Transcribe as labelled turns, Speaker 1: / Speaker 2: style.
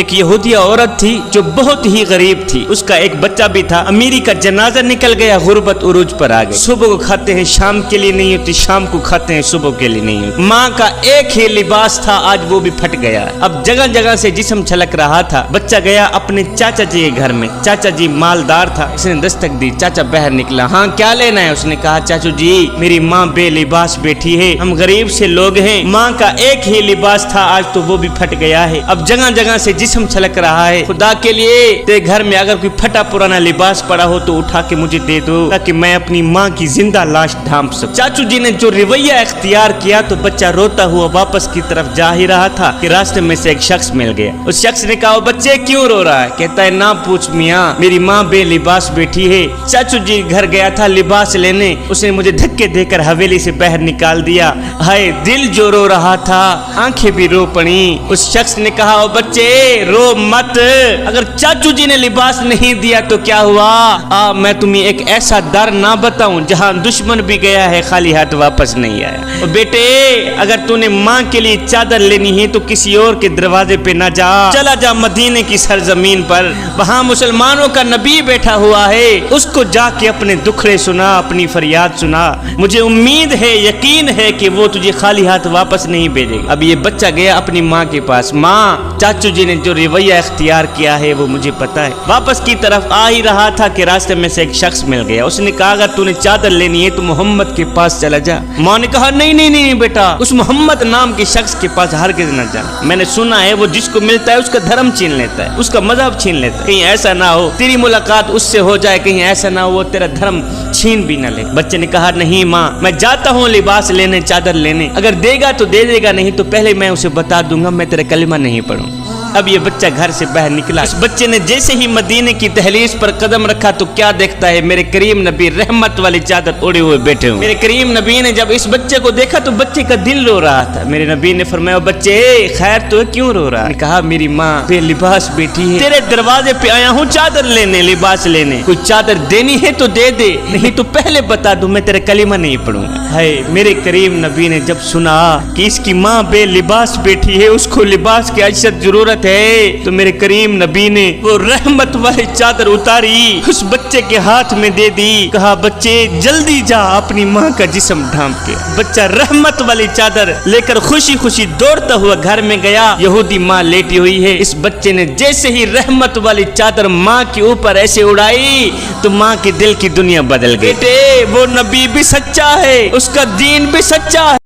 Speaker 1: ایک یہودیہ عورت تھی جو بہت ہی غریب تھی، اس کا ایک بچہ بھی تھا، امیری کا جنازہ نکل گیا، غربت عروج پر آ گئی، صبح کو کھاتے ہیں شام کے لیے نہیں ہوتی، شام کو کھاتے ہیں صبح کے لیے نہیں ہوتی، ماں کا ایک ہی لباس تھا، آج وہ بھی پھٹ گیا، اب جگہ جگہ سے جسم چھلک رہا تھا، بچہ گیا اپنے چاچا جی کے گھر میں، چاچا جی مالدار تھا، اس نے دستک دی، چاچا باہر نکلا، ہاں کیا لینا ہے؟ اس نے کہا چاچو جی میری ماں بے لباس بیٹھی ہے، ہم غریب سے لوگ ہیں، ماں کا ایک ہی لباس تھا، آج تو وہ بھی پھٹ گیا ہے، اب جگہ جگہ سے جسم چھلک رہا ہے، خدا کے لیے تیرے گھر میں اگر کوئی پھٹا پرانا لباس پڑا ہو تو اٹھا کے مجھے دے دو تاکہ میں اپنی ماں کی زندہ لاش ڈھانپ سکوں۔ چاچو جی نے جو رویہ اختیار کیا تو بچہ روتا ہوا واپس کی طرف جا ہی رہا تھا کہ راستے میں سے ایک شخص مل گیا، اس شخص نے کہا بچے کیوں رو رہا ہے؟ کہتا ہے نہ پوچھ میاں، میری ماں بے لباس بیٹھی ہے، چاچو جی گھر گیا تھا لباس لینے، اس نے مجھے دھکے دے کر حویلی سے باہر نکال دیا، ہائے دل جو رو رہا تھا آنکھیں بھی رو پڑی۔ اس شخص نے کہا بچے رو مت، اگر چاچو جی نے لباس نہیں دیا تو کیا ہوا؟ میں تمہیں ایک ایسا در نہ بتاؤں جہاں دشمن بھی گیا ہے خالی ہاتھ واپس نہیں آیا۔ بیٹے اگر تو نے ماں کے لیے چادر لینی ہے تو کسی اور کے دروازے پہ نہ جا، چلا جا مدینے کی سرزمین پر، وہاں مسلمانوں کا نبی بیٹھا ہوا ہے، اس کو جا کے اپنے دکھڑے سنا، اپنی فریاد سنا، مجھے امید ہے یقین ہے کہ وہ تجھے خالی ہاتھ واپس نہیں بھیجے گا۔ اب یہ بچہ گیا اپنی ماں کے پاس، ماں چاچو جی نے جو رویہ اختیار کیا ہے وہ مجھے پتا ہے، واپس کی طرف آ ہی رہا تھا کہ راستے میں سے ایک شخص مل گیا، اس نے کہا اگر تو نے چادر لینی ہے تو محمد کے پاس چلا جا۔ ماں نے کہا نہیں نہیں نہیں بیٹا، اس محمد نام کے شخص کے پاس ہرگز نہ جانا، میں نے سنا ہے وہ جس کو ملتا ہے اس کا دھرم چھین لیتا ہے، اس کا مذہب چھین لیتا ہے، کہیں ایسا نہ ہو تیری ملاقات اس سے ہو جائے، کہیں ایسا نہ ہو وہ تیرا دھرم چھین بھی نہ لے۔ بچے نے کہا نہیں ماں میں جاتا ہوں لباس لینے، چادر لینے، اگر دے گا تو دے دے گا، نہیں تو پہلے میں اسے بتا دوں گا میں تیرا کلمہ نہیں پڑھوں۔ اب یہ بچہ گھر سے باہر نکلا، اس بچے نے جیسے ہی مدینے کی دہلیز پر قدم رکھا تو کیا دیکھتا ہے میرے کریم نبی رحمت والی چادر اوڑے ہوئے بیٹھے ہوئے۔ میرے کریم نبی نے جب اس بچے کو دیکھا تو بچے کا دل رو رہا تھا، میرے نبی نے فرمایا بچے خیر تو کیوں رو رہا ہے؟ کہا میری ماں بے لباس بیٹھی ہے، تیرے دروازے پہ آیا ہوں چادر لینے، لباس لینے، کوئی چادر دینی ہے تو دے دے، نہیں تو پہلے بتا دوں میں تیرا کلمہ نہیں پڑھوں گا۔ ہے میرے کریم نبی نے جب سنا کہ اس کی ماں بے لباس بیٹھی ہے، اس کو لباس کی اشد ضرورت ہے، تو میرے کریم نبی نے وہ رحمت والی چادر اتاری اس بچے کے ہاتھ میں دے دی، کہا بچے جلدی جا اپنی ماں کا جسم ڈھانپ کے۔ بچہ رحمت والی چادر لے کر خوشی خوشی دوڑتا ہوا گھر میں گیا، یہودی ماں لیٹی ہوئی ہے، اس بچے نے جیسے ہی رحمت والی چادر ماں کے اوپر ایسے اڑائی تو ماں کے دل کی دنیا بدل گئی۔ بیٹے وہ نبی بھی سچا ہے، اس کا دین بھی سچا ہے۔